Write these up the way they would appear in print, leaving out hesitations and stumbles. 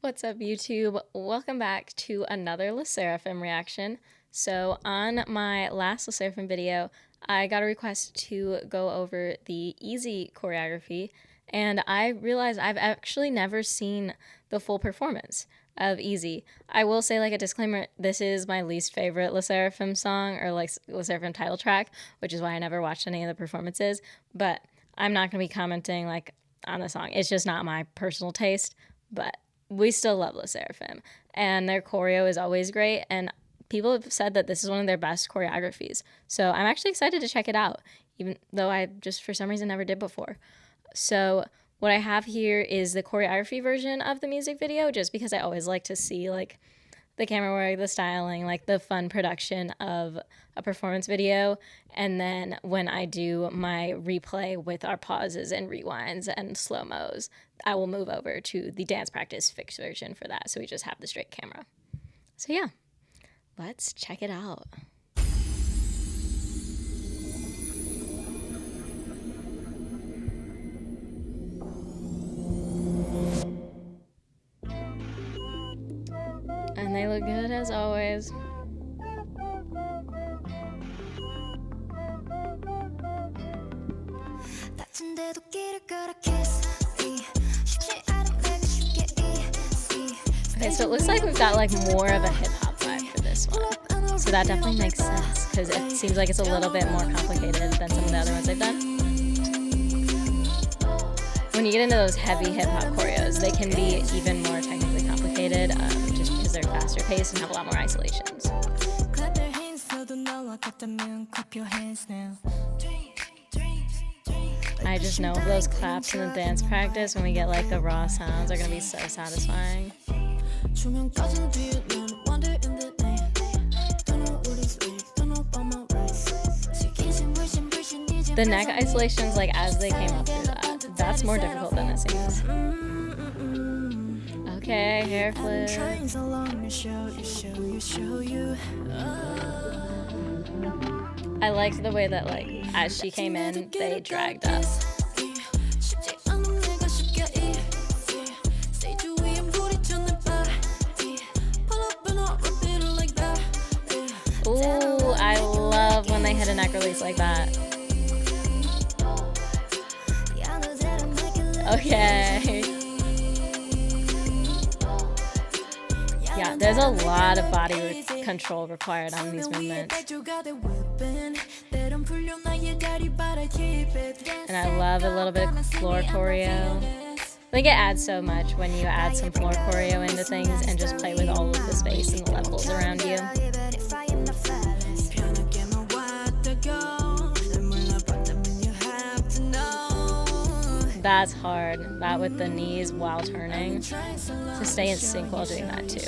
What's up, YouTube? Welcome back to another Sserafim reaction. So on my last Sserafim video, I got a request to go over the Easy choreography, and I realized I've actually never seen the full performance of Easy. I will say, like a disclaimer, this is my least favorite Sserafim song, or like Sserafim title track, which is why I never watched any of the performances, but I'm not going to be commenting like on the song. It's just not my personal taste, but we still love Sserafim, and their choreo is always great, and people have said that this is one of their best choreographies. So I'm actually excited to check it out, even though I just for some reason never did before. So what I have here is the choreography version of the music video, just because I always like to see like the camera work, the styling, like the fun production of a performance video. And then when I do my replay with our pauses and rewinds and slow-mos, I will move over to the dance practice fixed version for that. So we just have the straight camera. So yeah, let's check it out. And they look good as always. Okay, so it looks like we've got like more of a hip-hop vibe for this one. So that definitely makes sense, because it seems like it's a little bit more complicated than some of the other ones I've done. When you get into those heavy hip-hop choreos, they can be even more technically complicated, just because they're faster paced and have a lot more isolations. I just know those claps in the dance practice when we get like the raw sounds are going to be so satisfying. The neck isolations, like as they came up through that, that's more difficult than it seems. Okay, hair flip. I liked the way that like as she came in, they dragged up. Ooh, I love when they hit a neck release like that. Okay. Yeah, there's a lot of body control required on these movements. And I love a little bit of floor choreo. I think it adds so much when you add some floor choreo into things and just play with all of the space and the levels around you. That's hard, that with the knees while turning, to stay in sync while doing that too.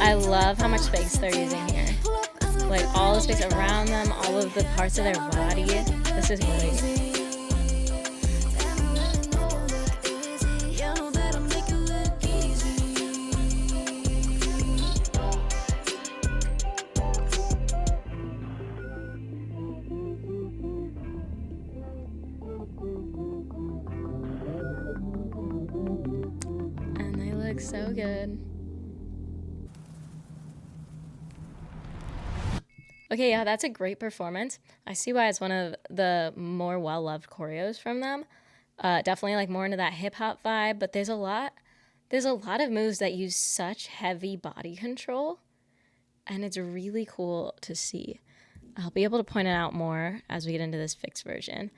I love how much space they're using here. Like all the space around them, all of the parts of their body. This is great. And they look so good. Okay, yeah, that's a great performance. I see why it's one of the more well-loved choreos from them. Definitely like more into that hip-hop vibe, but there's a lot of moves that use such heavy body control, and it's really cool to see. I'll be able to point it out more as we get into this fixed version,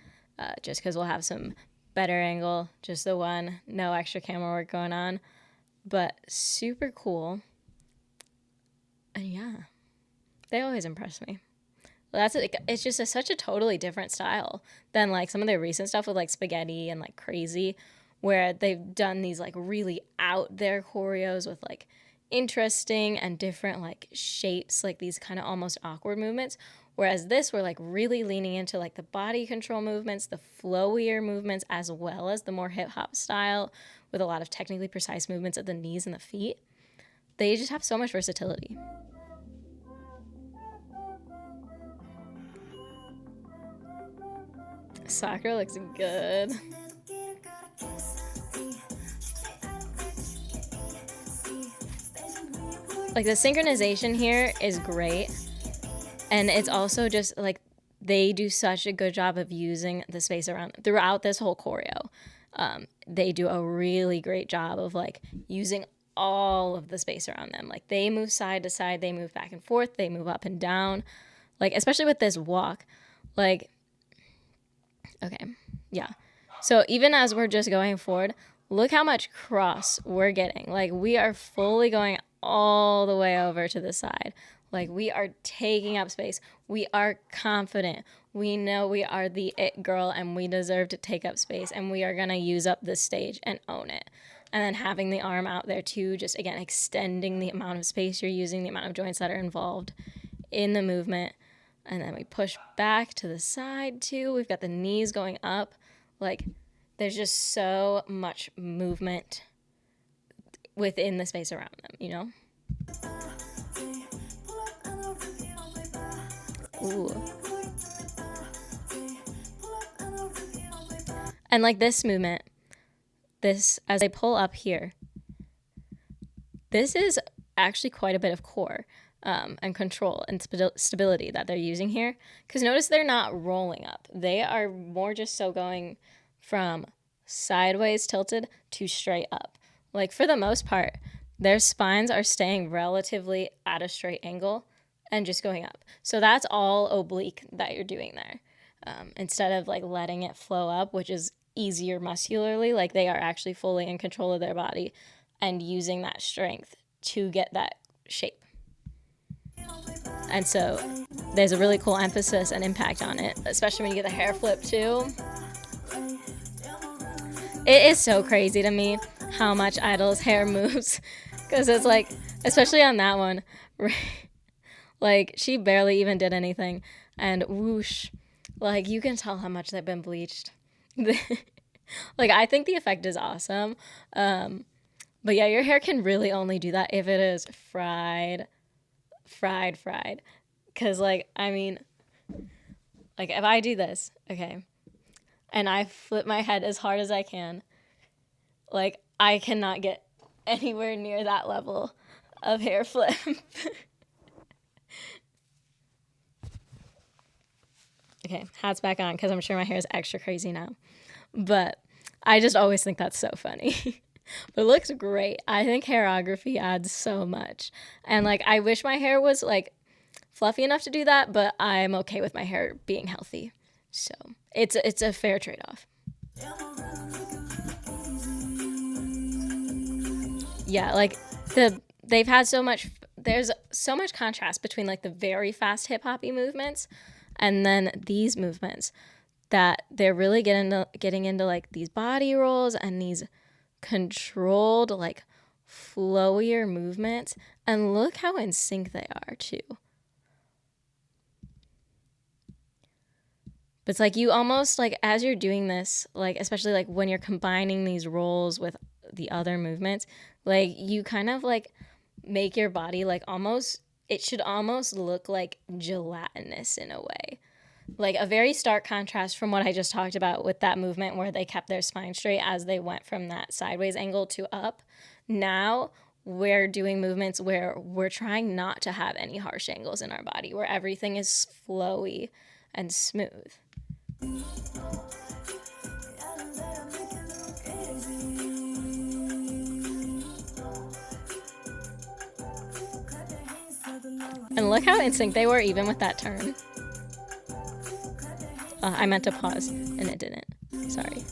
just because we'll have some better angle, just the one, no extra camera work going on, but super cool. And yeah, they always impress me. Well, it's just such a totally different style than like some of their recent stuff with like Spaghetti and like Crazy, where they've done these like really out there choreos with like interesting and different like shapes, like these kind of almost awkward movements. Whereas this, we're like really leaning into like the body control movements, the flowier movements, as well as the more hip hop style with a lot of technically precise movements of the knees and the feet. They just have so much versatility. Sakura looks good. Like the synchronization here is great. And it's also just like they do such a good job of using the space around throughout this whole choreo. They do a really great job of like using all of the space around them. Like they move side to side, they move back and forth, they move up and down. Like especially with this walk, like okay, yeah. So even as we're just going forward, look how much cross we're getting. Like we are fully going all the way over to the side. Like we are taking up space. We are confident. We know we are the it girl and we deserve to take up space and we are going to use up the stage and own it. And then having the arm out there too, just again, extending the amount of space you're using, the amount of joints that are involved in the movement. And then we push back to the side too. We've got the knees going up. Like there's just so much movement within the space around them, you know? Ooh. And like this movement, this, as I pull up here, this is actually quite a bit of core and control and stability that they're using here. Because notice they're not rolling up. They are more just so going from sideways tilted to straight up. Like for the most part, their spines are staying relatively at a straight angle and just going up. So that's all oblique that you're doing there. Instead of like letting it flow up, which is easier muscularly, like they are actually fully in control of their body and using that strength to get that shape. And so there's a really cool emphasis and impact on it, especially when you get the hair flip too. It is so crazy to me how much Idol's hair moves, because it's like, especially on that one, like she barely even did anything and whoosh, like you can tell how much they've been bleached. Like I think the effect is awesome, but yeah, your hair can really only do that if it is fried, because like I mean, like if I do this, okay, and I flip my head as hard as I can, like I cannot get anywhere near that level of hair flip. Okay, hat's back on because I'm sure my hair is extra crazy now. But I just always think that's so funny. But it looks great. I think hairography adds so much. And like I wish my hair was like fluffy enough to do that, but I'm okay with my hair being healthy. So it's a fair trade-off. Yeah, like they've had so much, there's so much contrast between like the very fast hip-hoppy movements and then these movements that they're really getting into like these body rolls and these controlled like flowier movements, and look how in sync they are too. But it's like you almost like as you're doing this, like especially like when you're combining these rolls with the other movements, like you kind of like make your body like almost, it should almost look like gelatinous in a way. Like a very stark contrast from what I just talked about with that movement where they kept their spine straight as they went from that sideways angle to up. Now we're doing movements where we're trying not to have any harsh angles in our body, where everything is flowy and smooth. And look how in sync they were even with that turn. I meant to pause and it didn't. Sorry.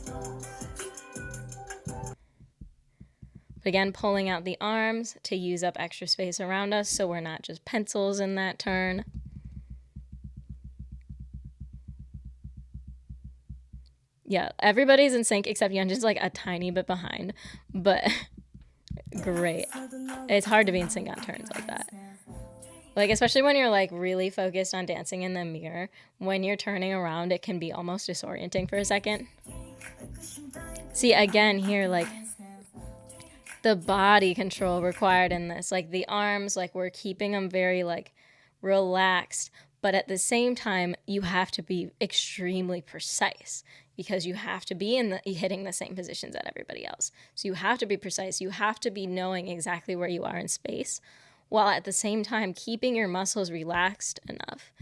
But again, pulling out the arms to use up extra space around us so we're not just pencils in that turn. Yeah, everybody's in sync except Yunjin's like a tiny bit behind, but great. It's hard to be in sync on turns like that. Like, especially when you're like really focused on dancing in the mirror, when you're turning around, it can be almost disorienting for a second. See, again here, like the body control required in this, like the arms, like we're keeping them very like relaxed, But at the same time, you have to be extremely precise because you have to be hitting the same positions that everybody else. So you have to be precise. You have to be knowing exactly where you are in space, while at the same time keeping your muscles relaxed enough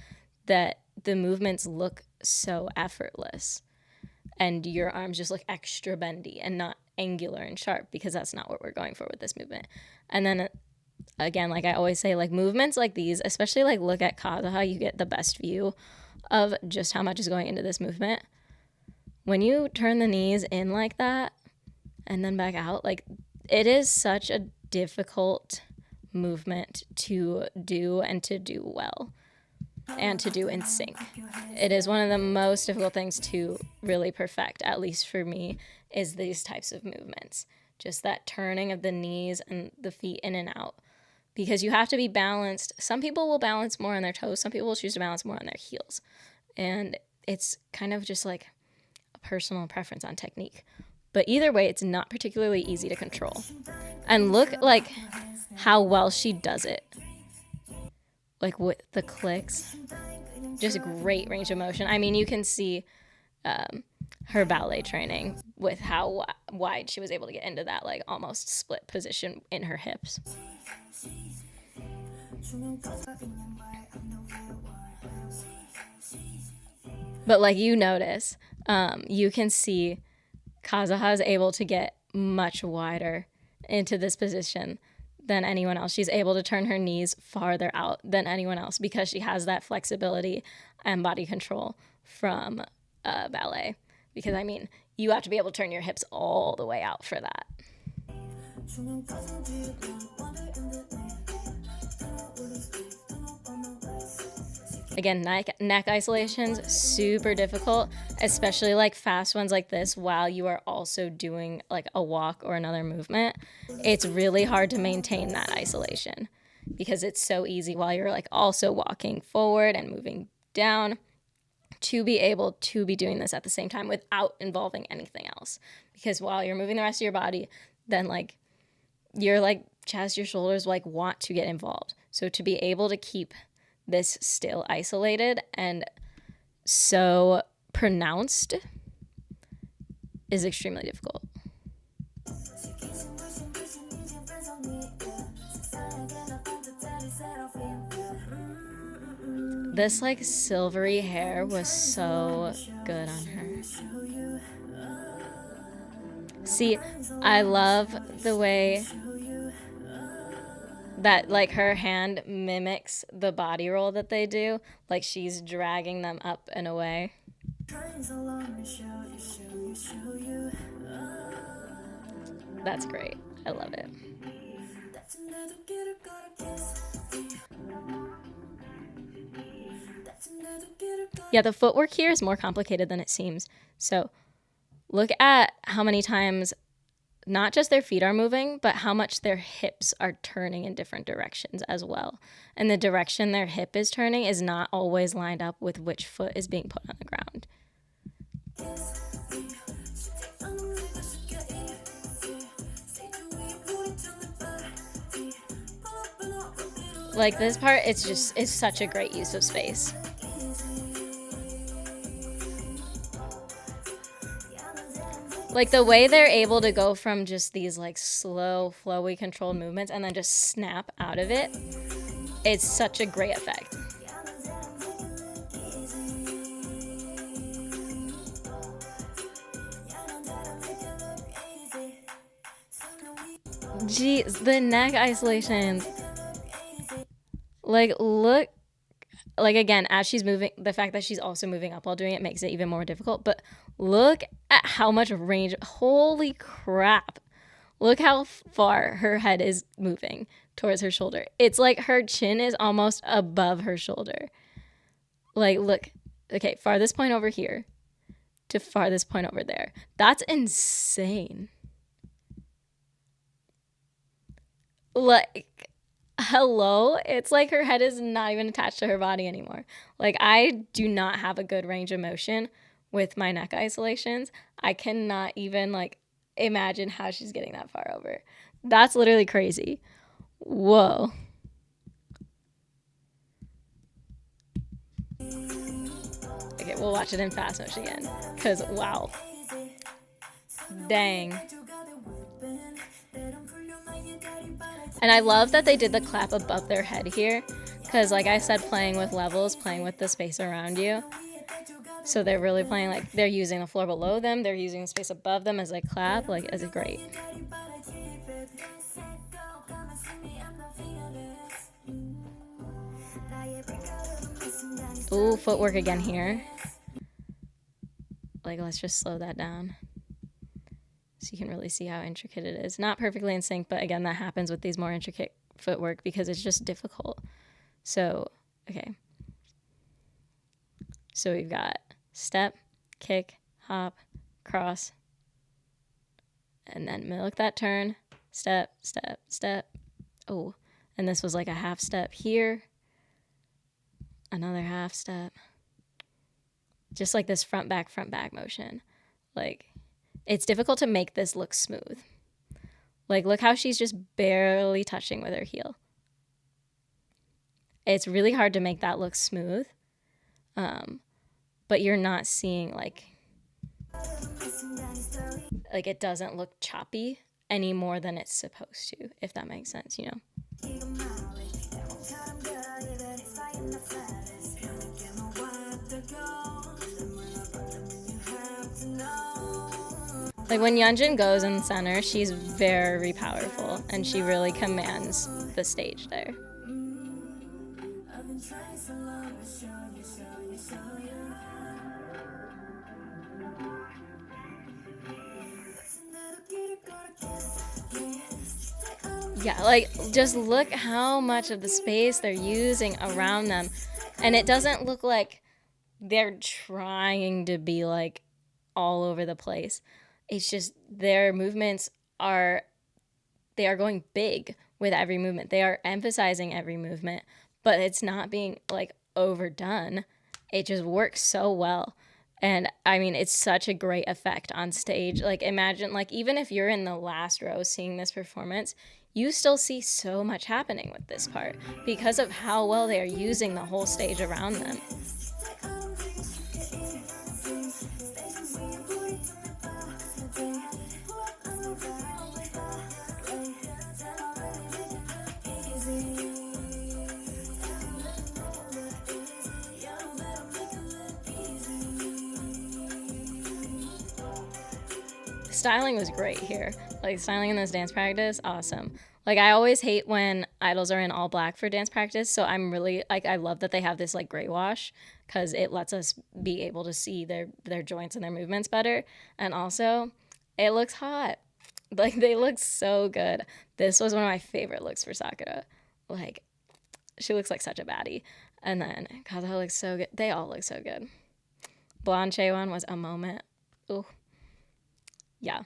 that the movements look so effortless and your arms just look extra bendy and not angular and sharp, because that's not what we're going for with this movement. And then again, like I always say, like movements like these, especially like look at Kazaha, you get the best view of just how much is going into this movement. When you turn the knees in like that and then back out, like it is such a difficult movement to do and to do well and to do in sync. It is one of the most difficult things to really perfect, at least for me, is these types of movements. Just that turning of the knees and the feet in and out. Because you have to be balanced. Some people will balance more on their toes. Some people will choose to balance more on their heels. And it's kind of just like a personal preference on technique. But either way, it's not particularly easy to control. And look like how well she does it. Like with the clicks. Just great range of motion. I mean, you can see her ballet training with how wide she was able to get into that like almost split position in her hips. But like you notice, you can see Kazaha is able to get much wider into this position than anyone else. She's able to turn her knees farther out than anyone else because she has that flexibility and body control from ballet. Because I mean, you have to be able to turn your hips all the way out for that. Again, neck isolations, super difficult, especially like fast ones like this while you are also doing like a walk or another movement. It's really hard to maintain that isolation because it's so easy while you're like also walking forward and moving down to be able to be doing this at the same time without involving anything else. Because while you're moving the rest of your body, then like your like chest, your shoulders like want to get involved. So to be able to keep this still isolated and so pronounced is extremely difficult. This like silvery hair was so good on her. See, I love the way that like her hand mimics the body roll that they do. Like she's dragging them up and away. That's great. I love it. Yeah, the footwork here is more complicated than it seems. So look at how many times not just their feet are moving, but how much their hips are turning in different directions as well. And the direction their hip is turning is not always lined up with which foot is being put on the ground. Like this part, it's such a great use of space. Like the way they're able to go from just these like slow, flowy, controlled movements and then just snap out of it, it's such a great effect. Geez, the neck isolations. Like look, like again, as she's moving, the fact that she's also moving up while doing it makes it even more difficult. But look at how much range. Holy crap. Look how far her head is moving towards her shoulder. It's like her chin is almost above her shoulder. Like, look. Okay, farthest point over here to farthest point over there. That's insane. Like, hello? It's like her head is not even attached to her body anymore. Like, I do not have a good range of motion with my neck isolations. I cannot even, like, imagine how she's getting that far over. That's literally crazy. Whoa. Okay, we'll watch it in fast motion again, because wow. Dang. And I love that they did the clap above their head here, because like I said, playing with levels, playing with the space around you. So they're really playing, like, they're using the floor below them, they're using the space above them as a clap, like, as a great. Ooh, footwork again here. Like, let's just slow that down so you can really see how intricate it is. Not perfectly in sync, but again, that happens with these more intricate footwork because it's just difficult. So, okay. So we've got step, kick, hop, cross, and then milk that turn, step, step, step. Oh, and this was like a half step here, another half step. Just like this front back motion. Like, it's difficult to make this look smooth. Like, look how she's just barely touching with her heel. It's really hard to make that look smooth. But you're not seeing like it doesn't look choppy any more than it's supposed to, if that makes sense, you know? Like when Yeonjun goes in center, she's very powerful and she really commands the stage there. Yeah, like just look how much of the space they're using around them. And it doesn't look like they're trying to be like all over the place. It's just their movements are going big with every movement. They are emphasizing every movement, but it's not being like overdone. It just works so well. And I mean, it's such a great effect on stage. Like, imagine, like, even if you're in the last row seeing this performance, you still see so much happening with this part because of how well they are using the whole stage around them. Styling was great here. Like, styling in this dance practice, awesome. Like, I always hate when idols are in all black for dance practice, so I'm really, like, I love that they have this, like, gray wash, because it lets us be able to see their joints and their movements better. And also, it looks hot. Like, they look so good. This was one of my favorite looks for Sakura. Like, she looks like such a baddie. And then Kaza looks so good. They all look so good. Blonde Chaewon was a moment. Ooh. Yeah,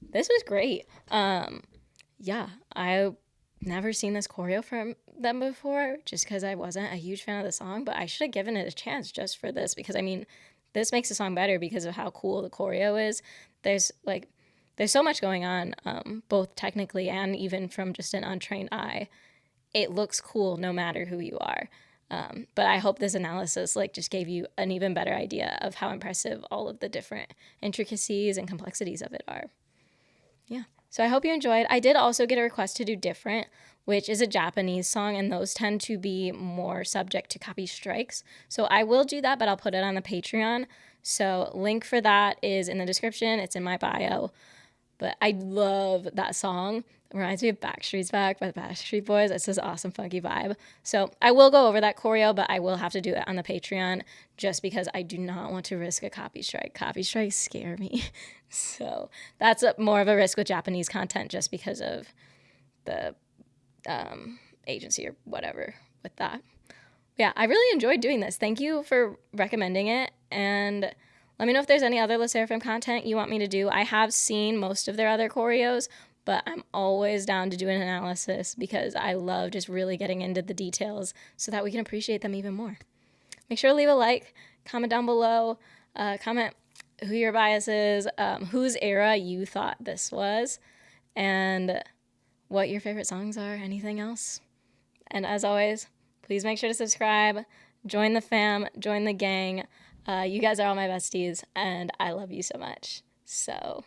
this was great. Yeah, I've never seen this choreo from them before just because I wasn't a huge fan of the song, but I should have given it a chance just for this because, I mean, this makes the song better because of how cool the choreo is. There's so much going on, both technically and even from just an untrained eye. It looks cool no matter who you are. But I hope this analysis just gave you an even better idea of how impressive all of the different intricacies and complexities of it are. Yeah. So I hope you enjoyed. I did also get a request to do Different, which is a Japanese song, and those tend to be more subject to copy strikes. So I will do that, but I'll put it on the Patreon. So link for that is in the description. It's in my bio. But I love that song. It reminds me of Backstreet's Back by the Backstreet Boys. It's this awesome, funky vibe. So I will go over that choreo, but I will have to do it on the Patreon just because I do not want to risk a copy strike. Copy strikes scare me. So that's more of a risk with Japanese content just because of the agency or whatever with that. Yeah, I really enjoyed doing this. Thank you for recommending it. And let me know if there's any other Sserafim content you want me to do. I have seen most of their other choreos, but I'm always down to do an analysis because I love just really getting into the details so that we can appreciate them even more. Make sure to leave a like, comment down below, comment who your bias is, whose era you thought this was, and what your favorite songs are, anything else. And as always, please make sure to subscribe. join the fam, join the gang. You guys are all my besties, and I love you so much. So